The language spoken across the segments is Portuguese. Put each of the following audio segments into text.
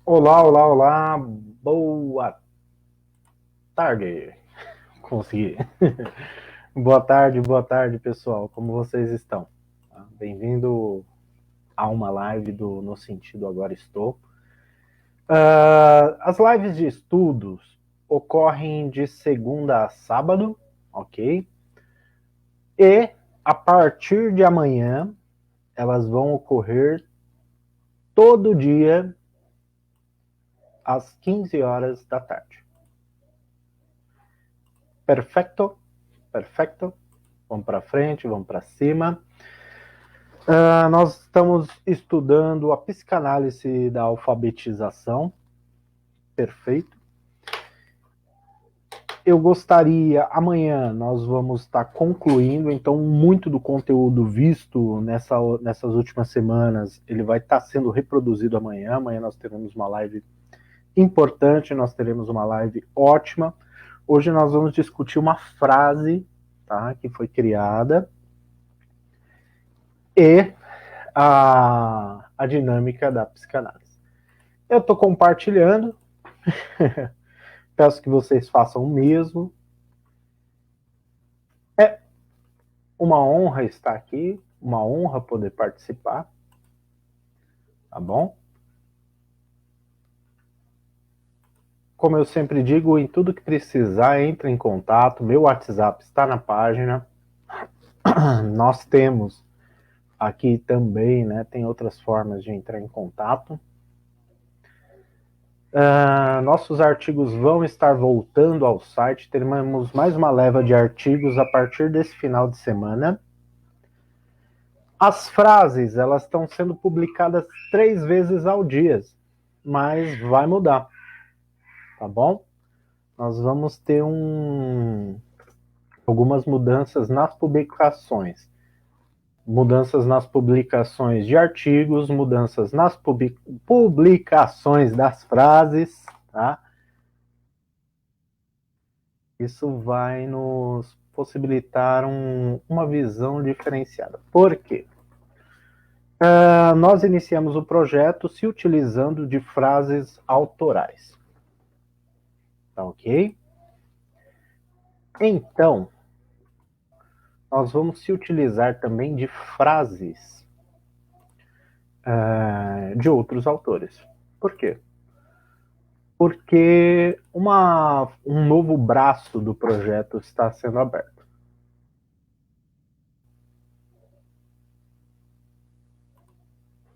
Olá, olá, olá, boa tarde. Consegui. Boa tarde, pessoal. Como vocês estão? Bem-vindo a uma live do No Sentido Agora Estou. As lives de estudos ocorrem de segunda a sábado, ok? E a partir de amanhã elas vão ocorrer todo dia às 15 horas da tarde. Perfeito? Perfeito? Vamos para frente, vamos para cima. Nós estamos estudando a psicanálise da alfabetização. Perfeito. Eu gostaria, amanhã nós vamos estar concluindo, então muito do conteúdo visto nessas últimas semanas, ele vai estar sendo reproduzido amanhã. Amanhã nós teremos uma live importante, nós teremos uma live ótima. Hoje nós vamos discutir uma frase, tá, que foi criada e a dinâmica da psicanálise. Eu estou compartilhando, peço que vocês façam o mesmo. É uma honra estar aqui, uma honra poder participar, tá bom? Como eu sempre digo, em tudo que precisar, entre em contato, meu WhatsApp está na página. Nós temos aqui também, né, tem outras formas de entrar em contato. Nossos artigos vão estar voltando ao site, teremos mais uma leva de artigos a partir desse final de semana. As frases, elas estão sendo publicadas 3 vezes ao dia, mas vai mudar, tá bom? Nós vamos ter algumas mudanças nas publicações. Mudanças nas publicações de artigos, mudanças nas publicações das frases, tá? Isso vai nos possibilitar uma visão diferenciada. Por quê? Nós iniciamos o projeto se utilizando de frases autorais. Tá ok? Então, nós vamos se utilizar também de frases de outros autores. Por quê? Porque um novo braço do projeto está sendo aberto.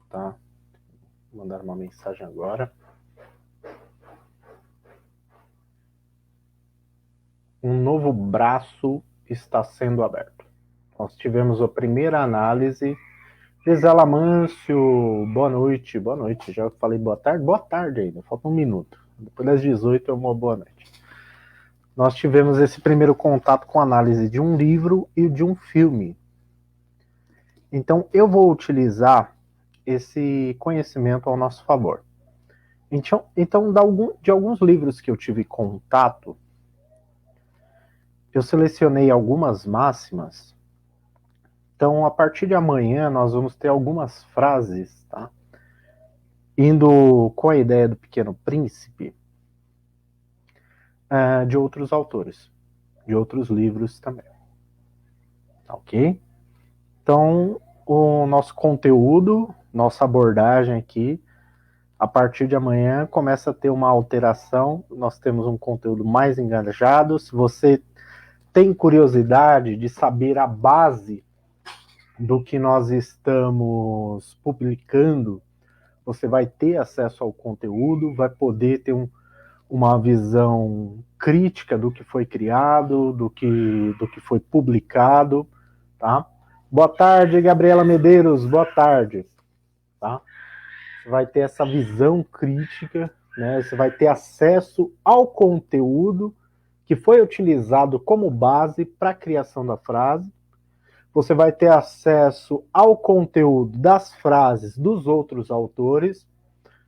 Tá? Vou mandar uma mensagem agora. Um novo braço está sendo aberto. Nós tivemos a primeira análise. Gisela Mâncio, boa noite. Boa noite, já falei boa tarde ainda, falta um minuto. Depois das 18 é uma boa noite. Nós tivemos esse primeiro contato com a análise de um livro e de um filme. Então, eu vou utilizar esse conhecimento ao nosso favor. Então de alguns livros que eu tive contato, eu selecionei algumas máximas. Então, a partir de amanhã, nós vamos ter algumas frases, tá? Indo com a ideia do Pequeno Príncipe, de outros autores, de outros livros também. Tá ok? Então, o nosso conteúdo, nossa abordagem aqui, a partir de amanhã começa a ter uma alteração. Nós temos um conteúdo mais engajado. Se você tem curiosidade de saber a base do que nós estamos publicando, você vai ter acesso ao conteúdo, vai poder ter uma visão crítica do que foi criado, do que foi publicado, tá? Boa tarde, Gabriela Medeiros, boa tarde, tá? Você vai ter essa visão crítica, né? Você vai ter acesso ao conteúdo que foi utilizado como base para a criação da frase. Você vai ter acesso ao conteúdo das frases dos outros autores,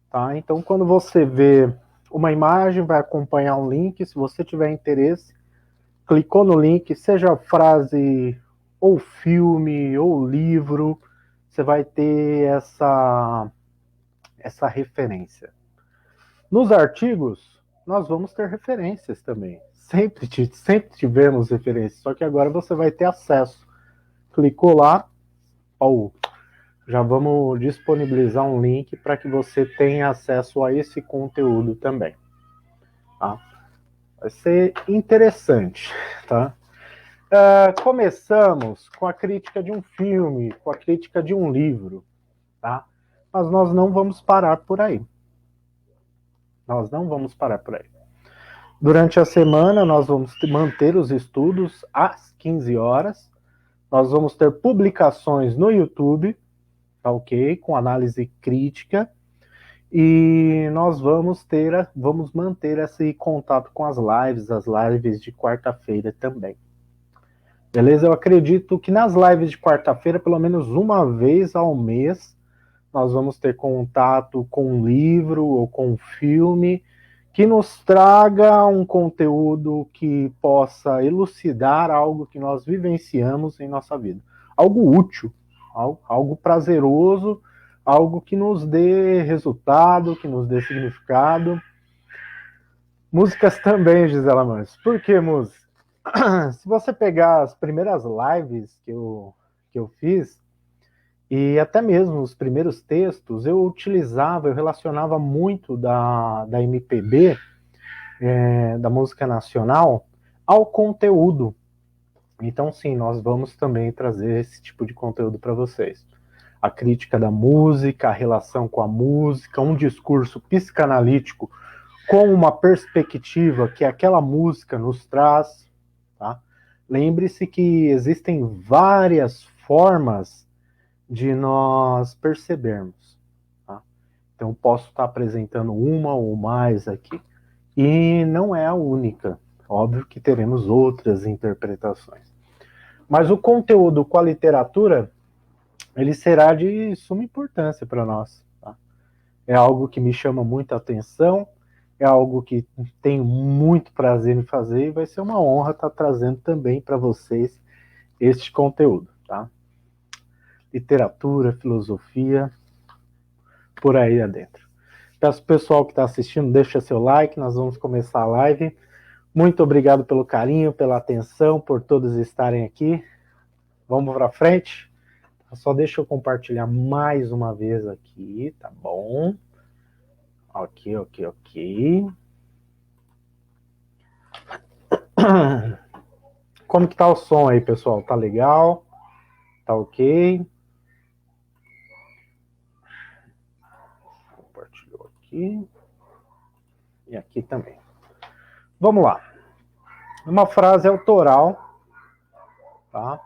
tá? Então, quando você vê uma imagem, vai acompanhar um link. Se você tiver interesse, clicou no link, seja frase, ou filme, ou livro, você vai ter essa referência. Nos artigos, nós vamos ter referências também. Sempre tivemos referências, só que agora você vai ter acesso. Clicou lá, já vamos disponibilizar um link para que você tenha acesso a esse conteúdo também. Tá? Vai ser interessante, tá? Começamos com a crítica de um filme, com a crítica de um livro, tá? Mas nós não vamos parar por aí. Nós não vamos parar por aí. Durante a semana, nós vamos manter os estudos às 15 horas. Nós vamos ter publicações no YouTube, tá ok? Com análise crítica. E nós vamos manter esse contato com as lives de quarta-feira também. Beleza? Eu acredito que nas lives de quarta-feira, pelo menos uma vez ao mês, nós vamos ter contato com um livro ou com um filme que nos traga um conteúdo que possa elucidar algo que nós vivenciamos em nossa vida. Algo útil, algo prazeroso, algo que nos dê resultado, que nos dê significado. Músicas também, Gisela Manso. Por que música? Se você pegar as primeiras lives que eu fiz, e até mesmo os primeiros textos, eu relacionava muito da MPB, da música nacional, ao conteúdo. Então, sim, nós vamos também trazer esse tipo de conteúdo para vocês. A crítica da música, a relação com a música, um discurso psicanalítico com uma perspectiva que aquela música nos traz. Tá? Lembre-se que existem várias formas de nós percebermos. Tá? Então, posso estar apresentando uma ou mais aqui, e não é a única. Óbvio que teremos outras interpretações. Mas o conteúdo com a literatura, ele será de suma importância para nós. Tá? É algo que me chama muita atenção, é algo que tenho muito prazer em fazer, e vai ser uma honra estar trazendo também para vocês este conteúdo. Tá? Literatura, filosofia, por aí adentro. Peço pro pessoal que está assistindo, deixa seu like, nós vamos começar a live. Muito obrigado pelo carinho, pela atenção, por todos estarem aqui. Vamos para frente? Só deixa eu compartilhar mais uma vez aqui, tá bom? Ok. Como que tá o som aí, pessoal? Tá legal? Tá ok? Compartilhou aqui. E aqui também. Vamos lá. Uma frase autoral, tá?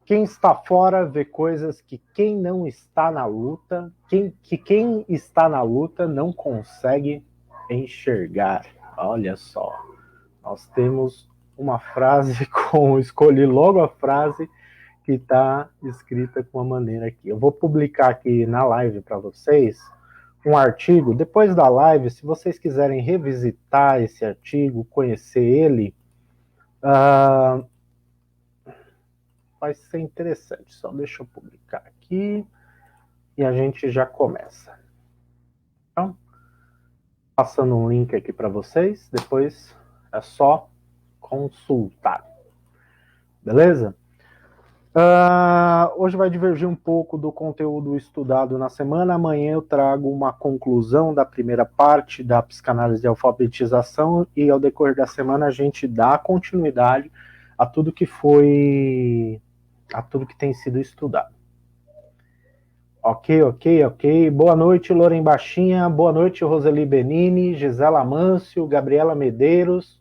Quem está fora vê coisas que quem não está na luta, quem está na luta não consegue enxergar. Olha só, nós temos uma frase escolhi logo a frase que está escrita com a maneira aqui. Eu vou publicar aqui na live para vocês um artigo. Depois da live, se vocês quiserem revisitar esse artigo, conhecer ele, vai ser interessante. Só deixa eu publicar aqui e a gente já começa. Então, passando um link aqui para vocês, depois é só consultar. Beleza? Hoje vai divergir um pouco do conteúdo estudado na semana. Amanhã eu trago uma conclusão da primeira parte da psicanálise de alfabetização e ao decorrer da semana a gente dá continuidade a tudo que tem sido estudado. Ok. Boa noite, Loren Baixinha. Boa noite, Roseli Benini, Gisela Mâncio, Gabriela Medeiros.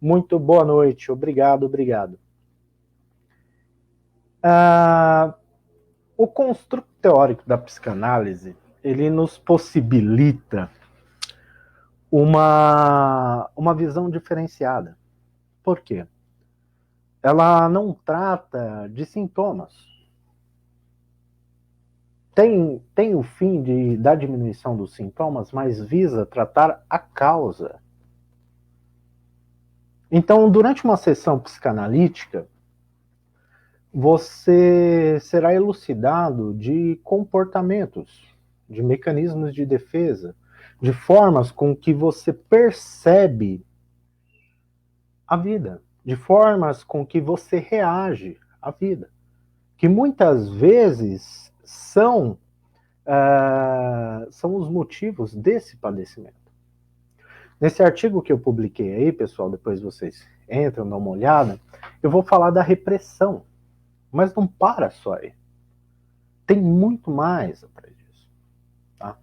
Muito boa noite. Obrigado. O construto teórico da psicanálise, ele nos possibilita uma visão diferenciada. Por quê? Ela não trata de sintomas. Tem o fim da diminuição dos sintomas, mas visa tratar a causa. Então, durante uma sessão psicanalítica, você será elucidado de comportamentos, de mecanismos de defesa, de formas com que você percebe a vida, de formas com que você reage à vida, que muitas vezes são os motivos desse padecimento. Nesse artigo que eu publiquei aí, pessoal, depois vocês entram, dão uma olhada, eu vou falar da repressão, mas não para só aí. Tem muito mais atrás disso. Tá?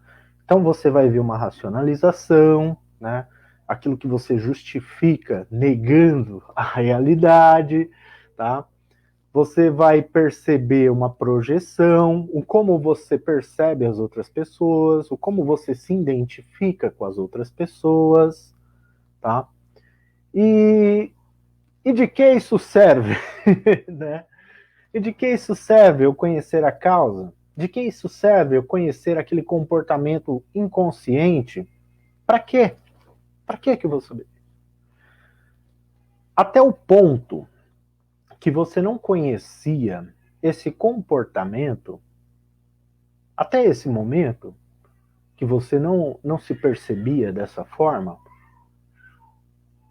Então você vai ver uma racionalização, né? Aquilo que você justifica negando a realidade, tá? Você vai perceber uma projeção, o como você percebe as outras pessoas, o como você se identifica com as outras pessoas, tá? E de que isso serve, né? E de que isso serve eu conhecer a causa? De que isso serve eu conhecer aquele comportamento inconsciente? Para quê? Para que eu vou saber? Até o ponto que você não conhecia esse comportamento, até esse momento, que você não se percebia dessa forma,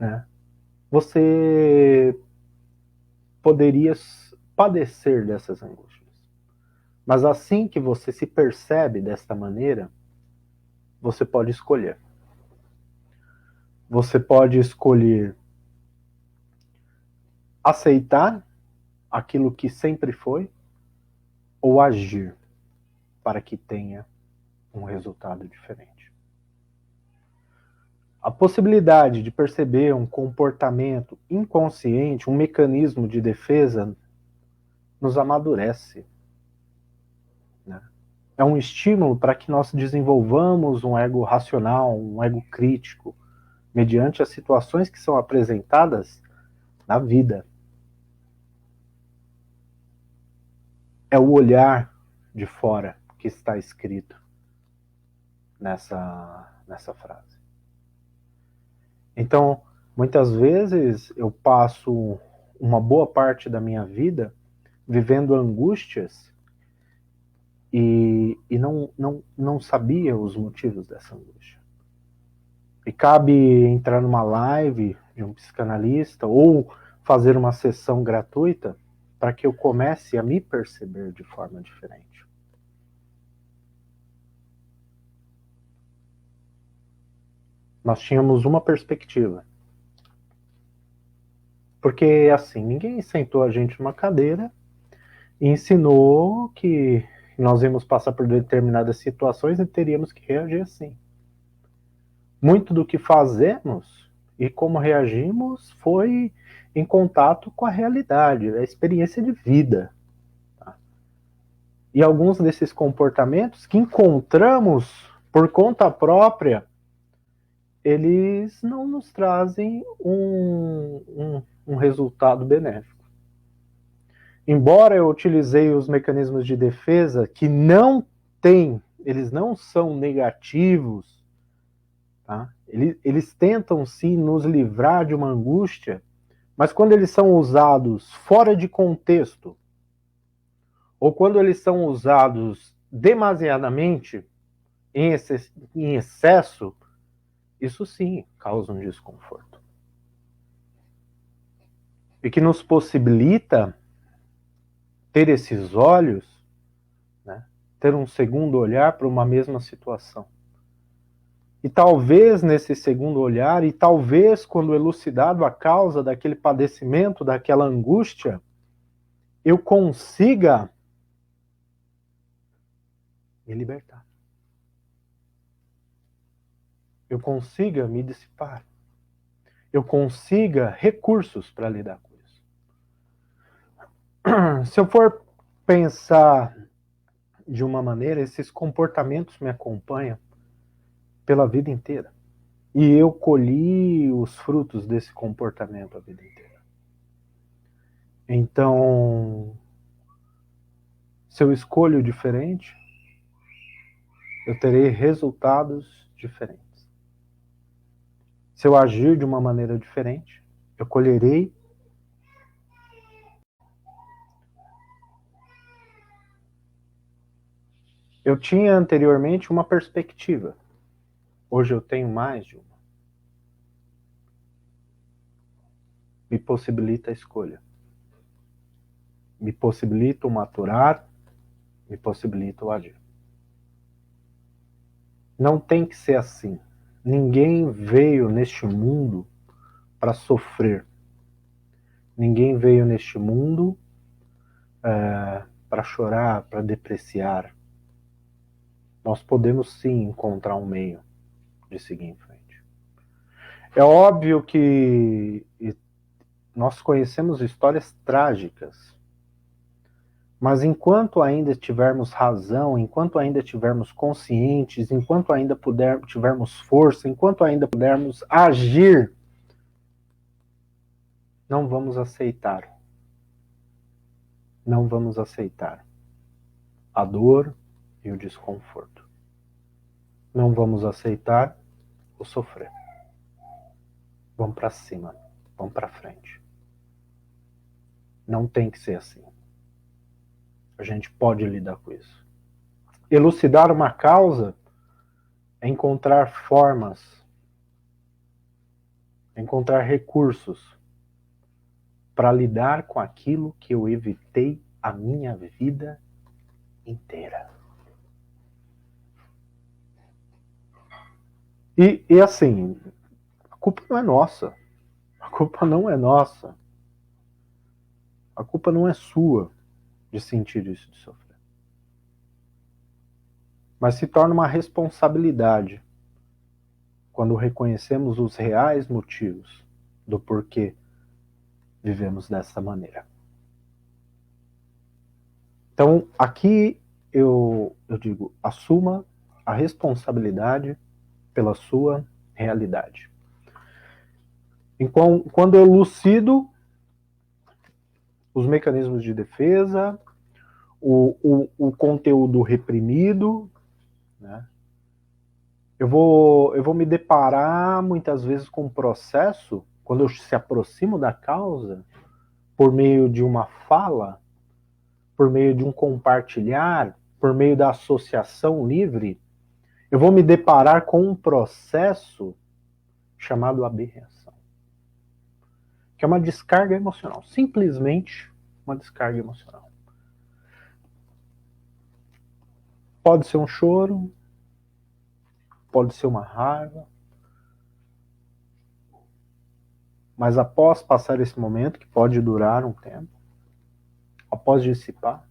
né? Você poderia padecer dessas angústias. Mas assim que você se percebe desta maneira, você pode escolher. Você pode escolher aceitar aquilo que sempre foi ou agir para que tenha um resultado diferente. A possibilidade de perceber um comportamento inconsciente, um mecanismo de defesa, nos amadurece. Né? É um estímulo para que nós desenvolvamos um ego racional, um ego crítico, mediante as situações que são apresentadas na vida. É o olhar de fora que está escrito nessa frase. Então, muitas vezes eu passo uma boa parte da minha vida vivendo angústias e não sabia os motivos dessa angústia. E cabe entrar numa live de um psicanalista ou fazer uma sessão gratuita para que eu comece a me perceber de forma diferente. Nós tínhamos uma perspectiva. Porque, assim, ninguém sentou a gente numa cadeira e ensinou que nós íamos passar por determinadas situações e teríamos que reagir assim. Muito do que fazemos e como reagimos foi em contato com a realidade, a experiência de vida. Tá? E alguns desses comportamentos que encontramos por conta própria, eles não nos trazem um resultado benéfico. Embora eu utilizei os mecanismos de defesa que não têm, eles não são negativos, tá? Eles tentam sim nos livrar de uma angústia, mas quando eles são usados fora de contexto, ou quando eles são usados demasiadamente, em excesso, isso sim causa um desconforto. E que nos possibilita ter esses olhos, né, ter um segundo olhar para uma mesma situação. E talvez nesse segundo olhar, e talvez quando elucidado a causa daquele padecimento, daquela angústia, eu consiga me libertar. Eu consiga me dissipar. Eu consiga recursos para lidar com isso. Se eu for pensar de uma maneira, esses comportamentos me acompanham pela vida inteira. E eu colhi os frutos desse comportamento a vida inteira. Então, se eu escolho diferente, eu terei resultados diferentes. Se eu agir de uma maneira diferente, eu colherei eu tinha anteriormente uma perspectiva. Hoje eu tenho mais de uma. Me possibilita a escolha. Me possibilita o maturar, me possibilita o agir. Não tem que ser assim. Ninguém veio neste mundo para sofrer. Ninguém veio neste mundo para chorar, para depreciar. Nós podemos sim encontrar um meio de seguir em frente. É óbvio que nós conhecemos histórias trágicas, mas enquanto ainda tivermos razão, enquanto ainda tivermos conscientes, enquanto ainda tivermos força, enquanto ainda pudermos agir, não vamos aceitar. Não vamos aceitar a dor e o desconforto. Não vamos aceitar o sofrer. Vamos para cima, vamos para frente. Não tem que ser assim. A gente pode lidar com isso. Elucidar uma causa é encontrar formas, é encontrar recursos para lidar com aquilo que eu evitei a minha vida inteira. E assim, a culpa não é nossa. A culpa não é nossa. A culpa não é sua de sentir isso, de sofrer. Mas se torna uma responsabilidade quando reconhecemos os reais motivos do porquê vivemos dessa maneira. Então, aqui eu digo, assuma a responsabilidade pela sua realidade. Quando eu elucido os mecanismos de defesa, o conteúdo reprimido, né, eu vou me deparar muitas vezes com um processo, quando eu se aproximo da causa, por meio de uma fala, por meio de um compartilhar, por meio da associação livre, eu vou me deparar com um processo chamado aberração, que é uma descarga emocional, simplesmente uma descarga emocional. Pode ser um choro, pode ser uma raiva, mas após passar esse momento, que pode durar um tempo, após dissipar,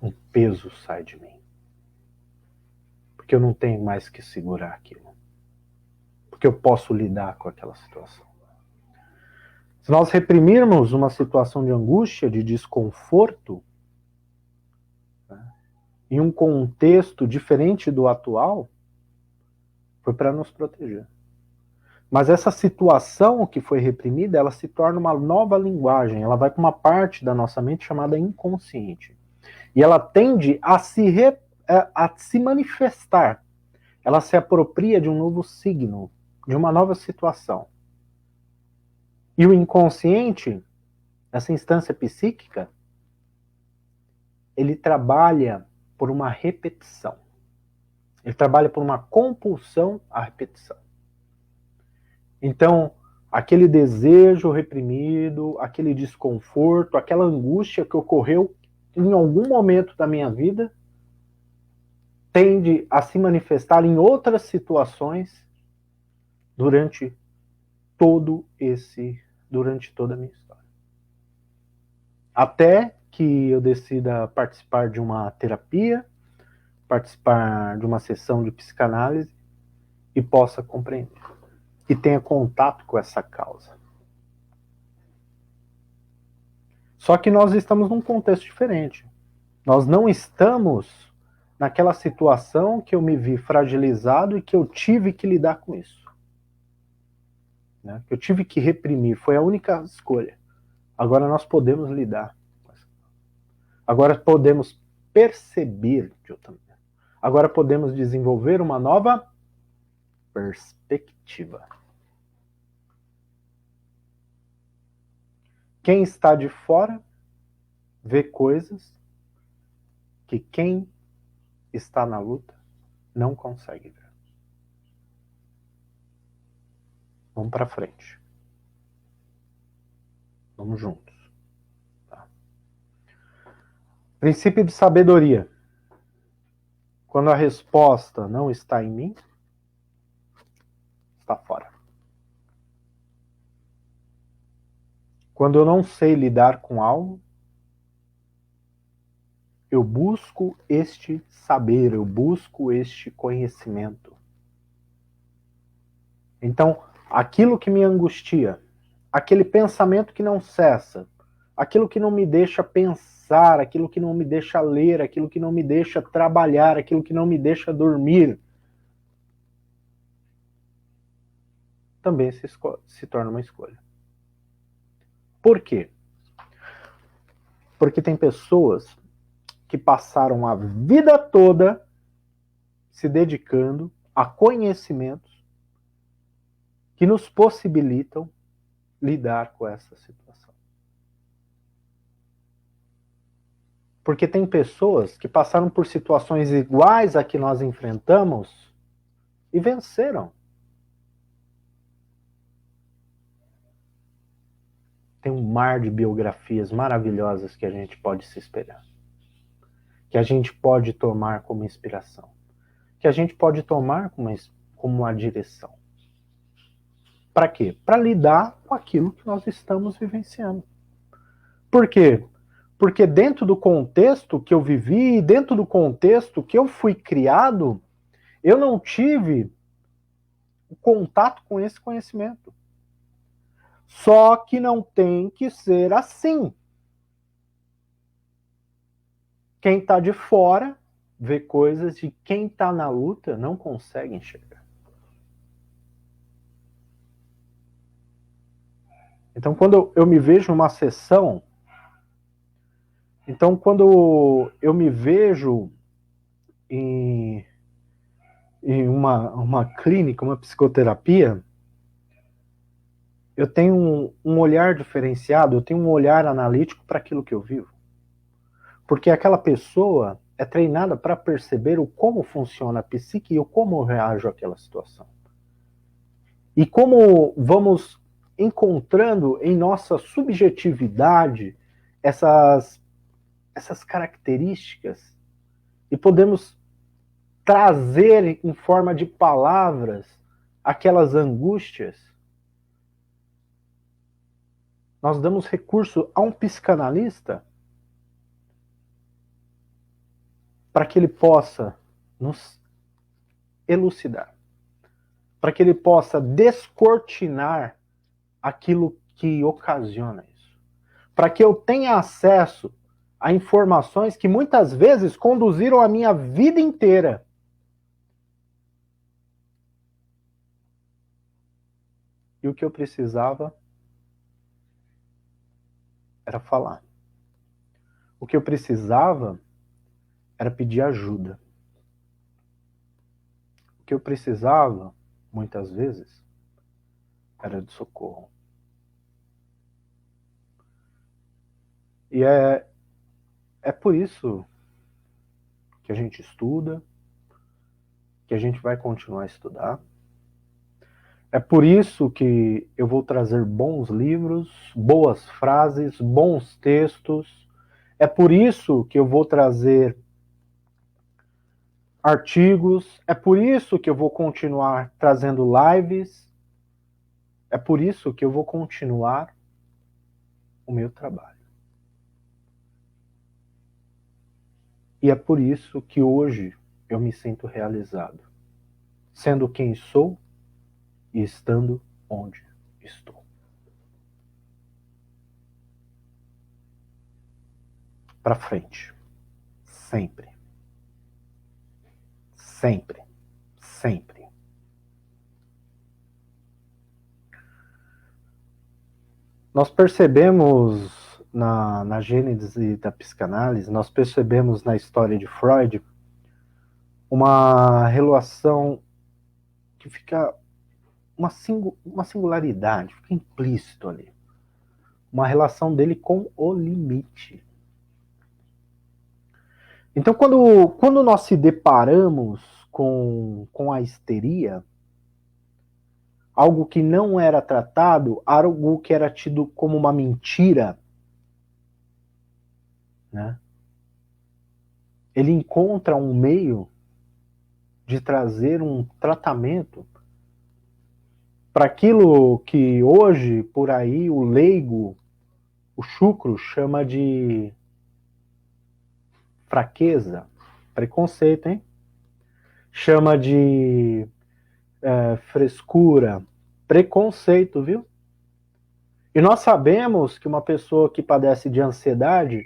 um peso sai de mim. Porque eu não tenho mais que segurar aquilo. Porque eu posso lidar com aquela situação. Se nós reprimirmos uma situação de angústia, de desconforto, né, em um contexto diferente do atual, foi para nos proteger. Mas essa situação que foi reprimida, ela se torna uma nova linguagem, ela vai para uma parte da nossa mente chamada inconsciente. E ela tende a se manifestar. Ela se apropria de um novo signo, de uma nova situação. E o inconsciente, essa instância psíquica, ele trabalha por uma repetição. Ele trabalha por uma compulsão à repetição. Então, aquele desejo reprimido, aquele desconforto, aquela angústia que ocorreu em algum momento da minha vida, tende a se manifestar em outras situações durante toda a minha história. Até que eu decida participar de uma terapia, participar de uma sessão de psicanálise e possa compreender. E tenha contato com essa causa. Só que nós estamos num contexto diferente. Nós não estamos naquela situação que eu me vi fragilizado e que eu tive que lidar com isso. Né? Eu tive que reprimir, foi a única escolha. Agora nós podemos lidar. Agora podemos perceber de outra maneira. Agora podemos desenvolver uma nova perspectiva. Quem está de fora vê coisas que quem está na luta não consegue ver. Vamos para frente. Vamos juntos. Tá? Princípio de sabedoria. Quando a resposta não está em mim, está fora. Quando eu não sei lidar com algo, eu busco este saber, eu busco este conhecimento. Então, aquilo que me angustia, aquele pensamento que não cessa, aquilo que não me deixa pensar, aquilo que não me deixa ler, aquilo que não me deixa trabalhar, aquilo que não me deixa dormir, também se torna uma escolha. Por quê? Porque tem pessoas que passaram a vida toda se dedicando a conhecimentos que nos possibilitam lidar com essa situação. Porque tem pessoas que passaram por situações iguais a que nós enfrentamos e venceram. Tem um mar de biografias maravilhosas que a gente pode se espelhar. Que a gente pode tomar como inspiração. Que a gente pode tomar como uma direção. Para quê? Para lidar com aquilo que nós estamos vivenciando. Por quê? Porque dentro do contexto que eu vivi, dentro do contexto que eu fui criado, eu não tive o contato com esse conhecimento. Só que não tem que ser assim. Quem está de fora vê coisas de quem está na luta não consegue enxergar. Então, quando eu me vejo numa sessão, quando eu me vejo em uma clínica, uma psicoterapia, eu tenho um olhar diferenciado, eu tenho um olhar analítico para aquilo que eu vivo. Porque aquela pessoa é treinada para perceber o como funciona a psique e o como eu reajo àquela situação. E como vamos encontrando em nossa subjetividade essas características e podemos trazer em forma de palavras aquelas angústias. Nós damos recurso a um psicanalista para que ele possa nos elucidar, para que ele possa descortinar aquilo que ocasiona isso, para que eu tenha acesso a informações que muitas vezes conduziram a minha vida inteira. E o que eu precisava era falar. O que eu precisava era pedir ajuda. O que eu precisava, muitas vezes, era de socorro. E é por isso que a gente estuda, que a gente vai continuar a estudar. É por isso que eu vou trazer bons livros, boas frases, bons textos. É por isso que eu vou trazer artigos. É por isso que eu vou continuar trazendo lives. É por isso que eu vou continuar o meu trabalho. E é por isso que hoje eu me sinto realizado, sendo quem sou e estando onde estou. Para frente. Sempre. Sempre. Sempre. Nós percebemos na gênese da psicanálise, nós percebemos na história de Freud uma relação que fica uma singularidade, fica implícito ali. Uma relação dele com o limite. Então, quando nós se deparamos com a histeria, algo que não era tratado, algo que era tido como uma mentira, né? Ele encontra um meio de trazer um tratamento para aquilo que hoje, por aí, o leigo, o chucro, chama de fraqueza, preconceito, hein? Chama de frescura, preconceito, viu? E nós sabemos que uma pessoa que padece de ansiedade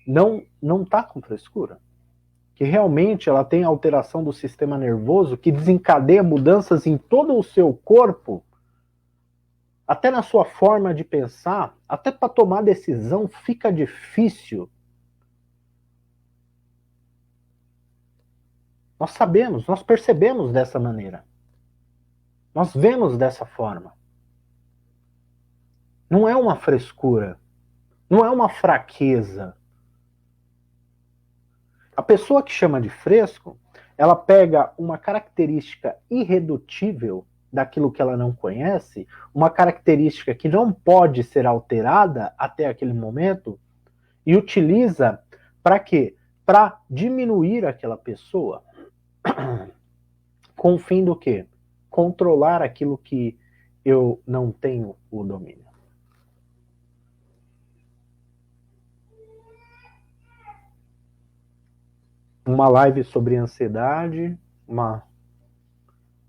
não está com frescura. Que realmente ela tem alteração do sistema nervoso que desencadeia mudanças em todo o seu corpo, até na sua forma de pensar, até para tomar decisão fica difícil. Nós sabemos, nós percebemos dessa maneira. Nós vemos dessa forma. Não é uma frescura, não é uma fraqueza. A pessoa que chama de fresco, ela pega uma característica irredutível daquilo que ela não conhece, uma característica que não pode ser alterada até aquele momento, e utiliza para quê? Para diminuir aquela pessoa. Com o fim do quê? Controlar aquilo que eu não tenho o domínio. Uma live sobre ansiedade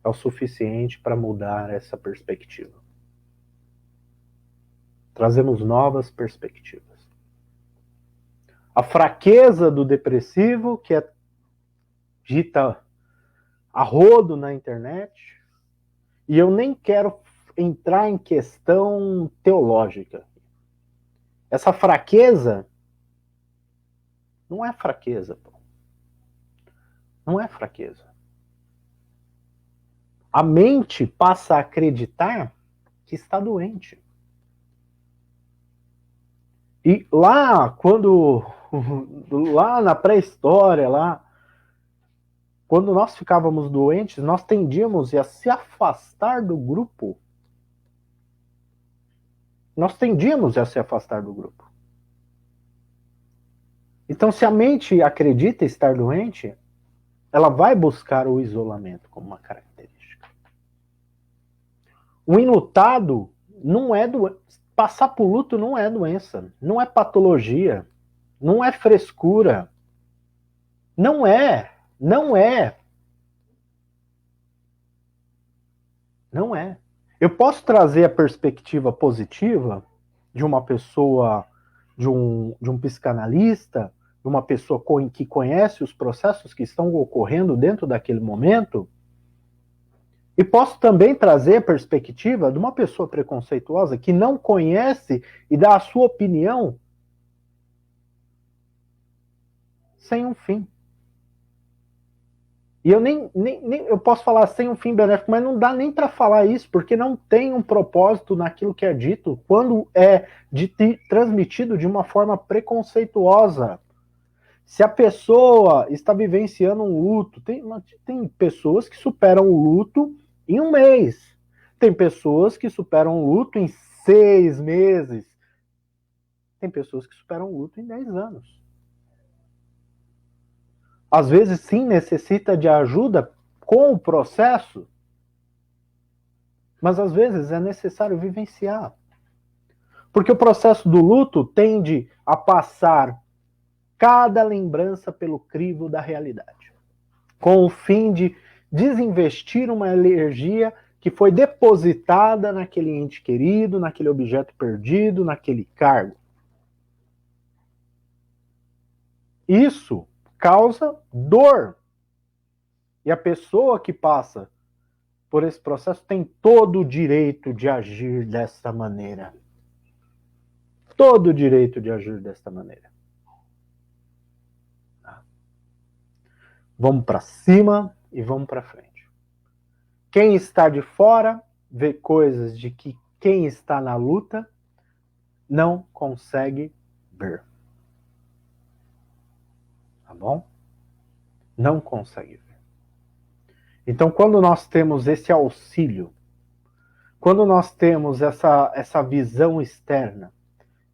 é o suficiente para mudar essa perspectiva. Trazemos novas perspectivas. A fraqueza do depressivo, que é dita a rodo na internet, e eu nem quero entrar em questão teológica. Essa fraqueza não é fraqueza, pô. Não é fraqueza. A mente passa a acreditar que está doente. E lá, lá na pré-história, quando nós ficávamos doentes, nós tendíamos a se afastar do grupo. Nós tendíamos a se afastar do grupo. Então, se a mente acredita estar doente, ela vai buscar o isolamento como uma característica. O enlutado não é doença. Passar por luto não é doença, não é patologia, não é frescura. Não é. Não é. Não é. Eu posso trazer a perspectiva positiva de uma pessoa, de um psicanalista, de uma pessoa que conhece os processos que estão ocorrendo dentro daquele momento, e posso também trazer a perspectiva de uma pessoa preconceituosa que não conhece e dá a sua opinião sem um fim. E eu eu posso falar sem um fim benéfico, mas não dá nem para falar isso, porque não tem um propósito naquilo que é dito, quando é transmitido de uma forma preconceituosa. Se a pessoa está vivenciando um luto, tem pessoas que superam o luto em um mês. Tem pessoas que superam o luto em 6 meses. Tem pessoas que superam o luto em 10 anos. Às vezes, sim, necessita de ajuda com o processo, mas às vezes é necessário vivenciar. Porque o processo do luto tende a passar cada lembrança pelo crivo da realidade, com o fim de desinvestir uma energia que foi depositada naquele ente querido, naquele objeto perdido, naquele cargo. Isso causa dor. E a pessoa que passa por esse processo tem todo o direito de agir dessa maneira. Todo o direito de agir dessa maneira. Vamos para cima e vamos para frente. Quem está de fora vê coisas de que quem está na luta não consegue ver. Tá bom? Não consegue ver. Então, quando nós temos esse auxílio, quando nós temos essa visão externa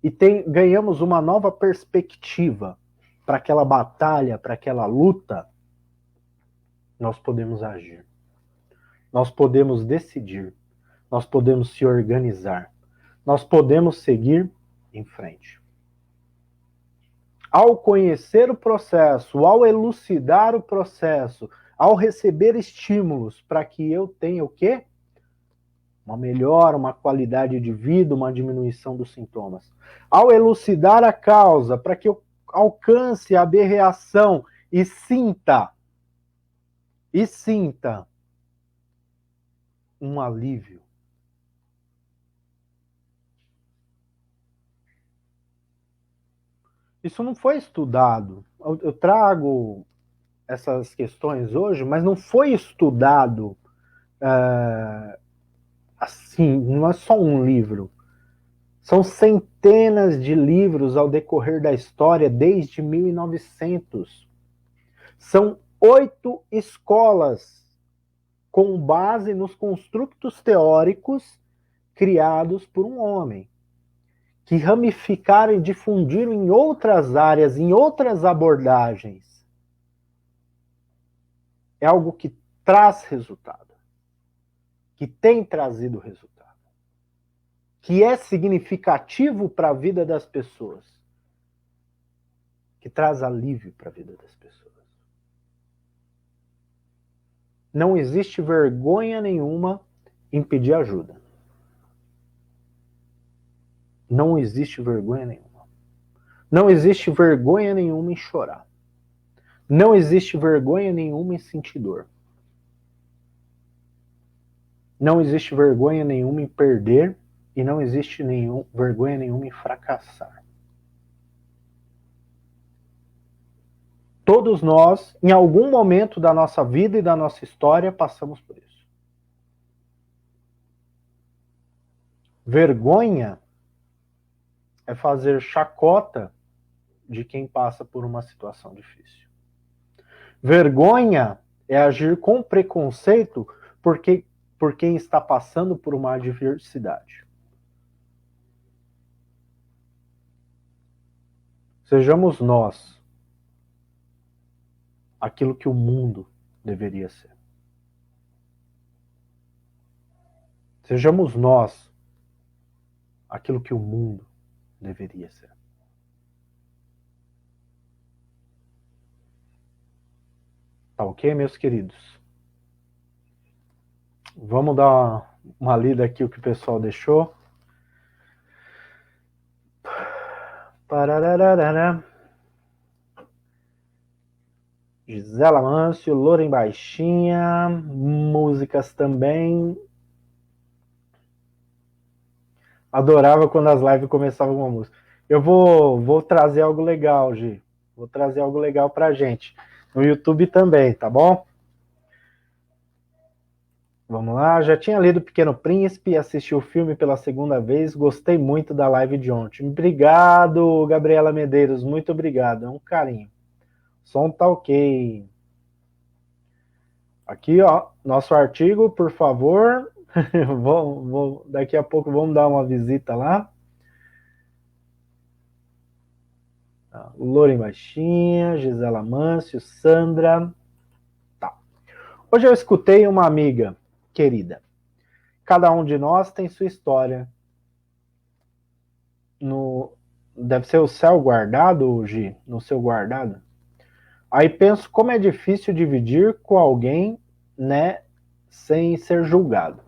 e ganhamos uma nova perspectiva para aquela batalha, para aquela luta, nós podemos agir. Nós podemos decidir. Nós podemos se organizar. Nós podemos seguir em frente. Ao conhecer o processo, ao elucidar o processo, ao receber estímulos para que eu tenha o quê? Uma melhora, uma qualidade de vida, uma diminuição dos sintomas. Ao elucidar a causa, para que eu alcance a aberração e sinta um alívio. Isso não foi estudado. Eu trago essas questões hoje, mas não foi estudado assim, não é só um livro. São centenas de livros ao decorrer da história, desde 1900. São 8 escolas com base nos construtos teóricos criados por um homem, que ramificaram e difundiram em outras áreas, em outras abordagens. É algo que traz resultado, que tem trazido resultado, que é significativo para a vida das pessoas, que traz alívio para a vida das pessoas. Não existe vergonha nenhuma em pedir ajuda. Não existe vergonha nenhuma. Não existe vergonha nenhuma em chorar. Não existe vergonha nenhuma em sentir dor. Não existe vergonha nenhuma em perder e não existe vergonha nenhuma em fracassar. Todos nós, em algum momento da nossa vida e da nossa história, passamos por isso. Vergonha é fazer chacota de quem passa por uma situação difícil. Vergonha é agir com preconceito por quem está passando por uma adversidade. Sejamos nós aquilo que o mundo deveria ser. Sejamos nós aquilo que o mundo deveria ser. Tá ok, meus queridos? Vamos dar uma lida aqui o que o pessoal deixou. Parararara. Gisela Mâncio, Loren Baixinha, músicas também. Adorava quando as lives começavam com uma música. Eu vou trazer algo legal, Gi. Vou trazer algo legal pra gente. No YouTube também, tá bom? Vamos lá. Já tinha lido Pequeno Príncipe, assisti o filme pela segunda vez. Gostei muito da live de ontem. Obrigado, Gabriela Medeiros. Muito obrigado. É um carinho. O som tá ok. Aqui, ó, nosso artigo, por favor. Daqui a pouco vamos dar uma visita lá. Loren Baixinha, Gisela Mâncio, Sandra. Tá. Hoje eu escutei uma amiga querida. Cada um de nós tem sua história. Deve ser o céu guardado, Gi? No seu guardado? Aí penso como é difícil dividir com alguém, né, sem ser julgado.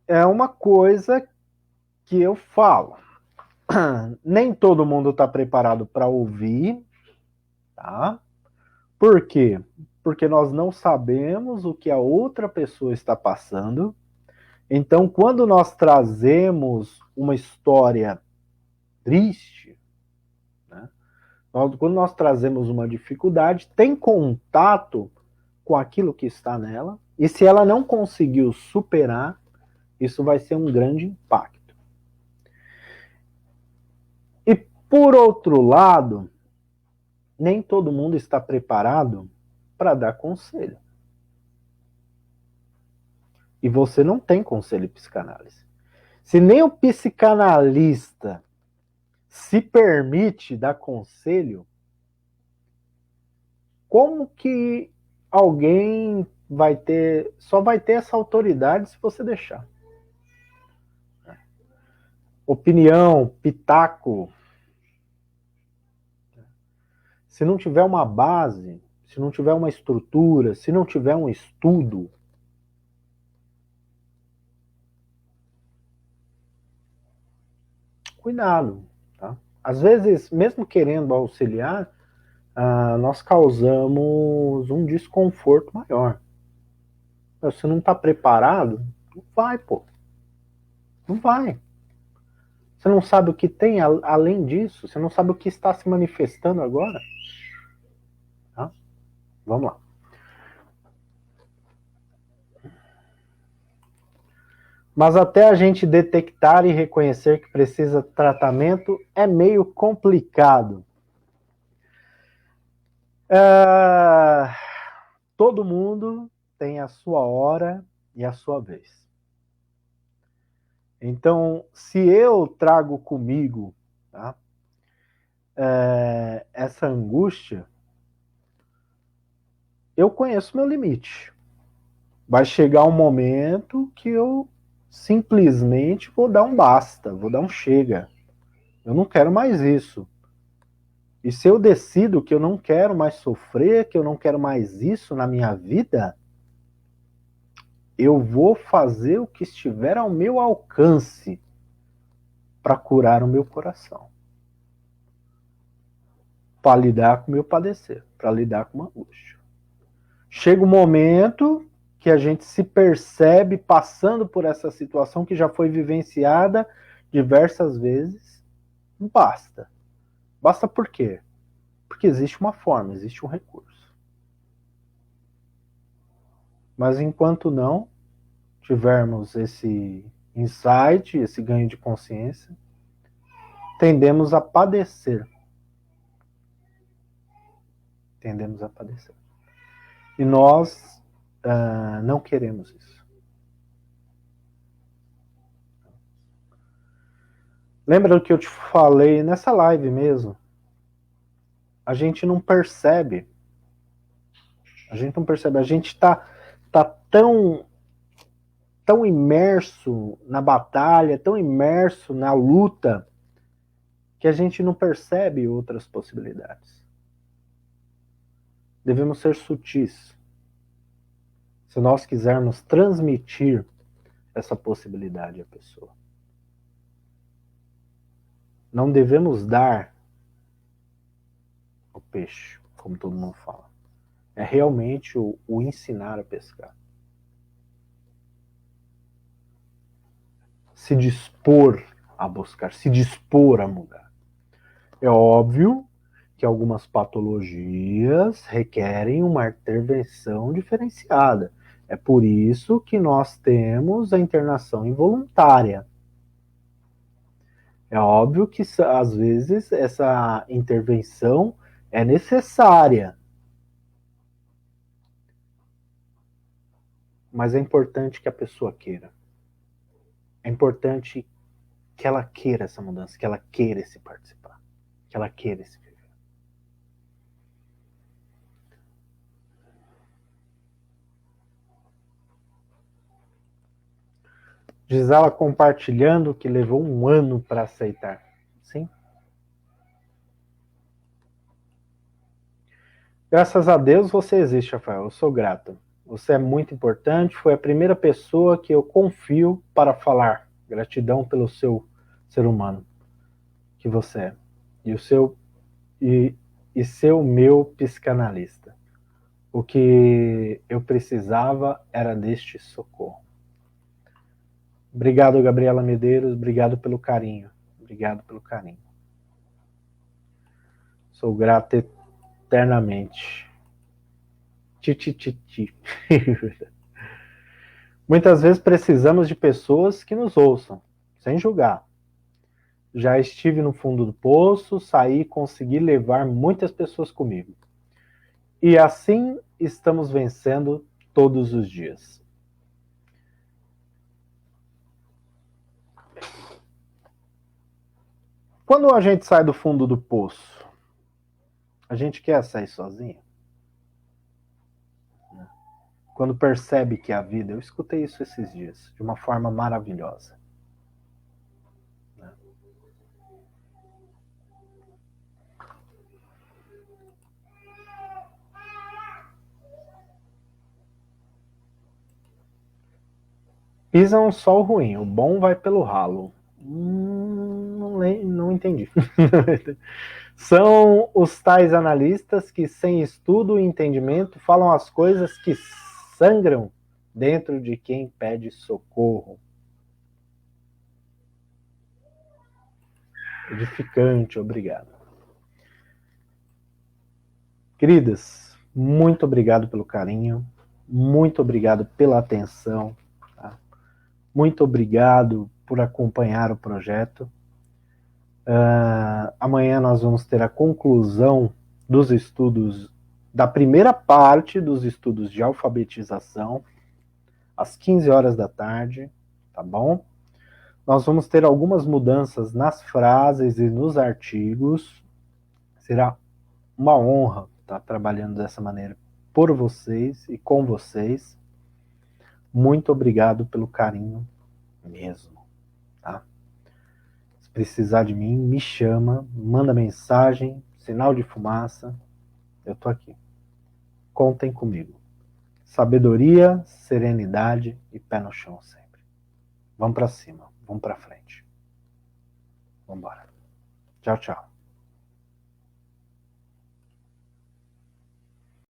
É uma coisa que eu falo. Nem todo mundo está preparado para ouvir, tá? Por quê? Porque nós não sabemos o que a outra pessoa está passando. Então, quando nós trazemos uma história triste, né? Quando nós trazemos uma dificuldade, tem contato com aquilo que está nela, e se ela não conseguiu superar, isso vai ser um grande impacto. E por outro lado, nem todo mundo está preparado para dar conselho. E você não tem conselho em psicanálise. Se nem o psicanalista se permite dar conselho, como que alguém só vai ter essa autoridade se você deixar? Opinião, pitaco. Se não tiver uma base, se não tiver uma estrutura, se não tiver um estudo, cuidado, tá? Às vezes, mesmo querendo auxiliar, nós causamos um desconforto maior. Você não está preparado? Não vai, pô. Não vai. Você não sabe o que tem além disso. Você não sabe o que está se manifestando agora. Tá? Vamos lá. Mas até a gente detectar e reconhecer que precisa de tratamento é meio complicado. Todo mundo tem a sua hora e a sua vez. Então, se eu trago comigo, tá, essa angústia, eu conheço meu limite. Vai chegar um momento que eu simplesmente vou dar um basta, vou dar um chega. Eu não quero mais isso. E se eu decido que eu não quero mais sofrer, que eu não quero mais isso na minha vida, eu vou fazer o que estiver ao meu alcance para curar o meu coração. Para lidar com o meu padecer, para lidar com uma angústia. Chega um momento que a gente se percebe passando por essa situação que já foi vivenciada diversas vezes. Basta. Basta por quê? Porque existe uma forma, existe um recurso. Mas enquanto não tivermos esse insight, esse ganho de consciência, tendemos a padecer. Tendemos a padecer. E nós não queremos isso. Lembra do que eu te falei nessa live mesmo? A gente não percebe. A gente não percebe. A gente está tão imerso na batalha, tão imerso na luta, que a gente não percebe outras possibilidades. Devemos ser sutis. Se nós quisermos transmitir essa possibilidade à pessoa. Não devemos dar o peixe, como todo mundo fala. É realmente o ensinar a pescar. Se dispor a buscar, se dispor a mudar. É óbvio que algumas patologias requerem uma intervenção diferenciada. É por isso que nós temos a internação involuntária. É óbvio que, às vezes, essa intervenção é necessária. Mas é importante que a pessoa queira. É importante que ela queira essa mudança, que ela queira se participar, que ela queira se viver. Diz ela compartilhando que levou um ano para aceitar. Sim. Graças a Deus você existe, Rafael. Eu sou grato. Você é muito importante. Foi a primeira pessoa que eu confio para falar. Gratidão pelo seu ser humano que você é. E seu meu psicanalista. O que eu precisava era deste socorro. Obrigado, Gabriela Medeiros. Obrigado pelo carinho. Obrigado pelo carinho. Sou grato eternamente. Ti. Muitas vezes precisamos de pessoas que nos ouçam, sem julgar. Já estive no fundo do poço, saí e consegui levar muitas pessoas comigo. E assim estamos vencendo todos os dias. Quando a gente sai do fundo do poço, a gente quer sair sozinho? Quando percebe que a vida, eu escutei isso esses dias, de uma forma maravilhosa. Pisa um sol ruim, o bom vai pelo ralo. Não entendi. São os tais analistas que, sem estudo e entendimento, falam as coisas que sangram dentro de quem pede socorro. Edificante, obrigado. Queridas, muito obrigado pelo carinho, muito obrigado pela atenção, tá? Muito obrigado por acompanhar o projeto. Amanhã nós vamos ter a conclusão dos estudos, da primeira parte dos estudos de alfabetização, às 15 horas da tarde, tá bom? Nós vamos ter algumas mudanças nas frases e nos artigos. Será uma honra estar trabalhando dessa maneira por vocês e com vocês. Muito obrigado pelo carinho mesmo, tá? Se precisar de mim, me chama, manda mensagem, sinal de fumaça, eu tô aqui. Contem comigo. Sabedoria, serenidade e pé no chão sempre. Vamos para cima, vamos para frente. Vamos embora. Tchau, tchau.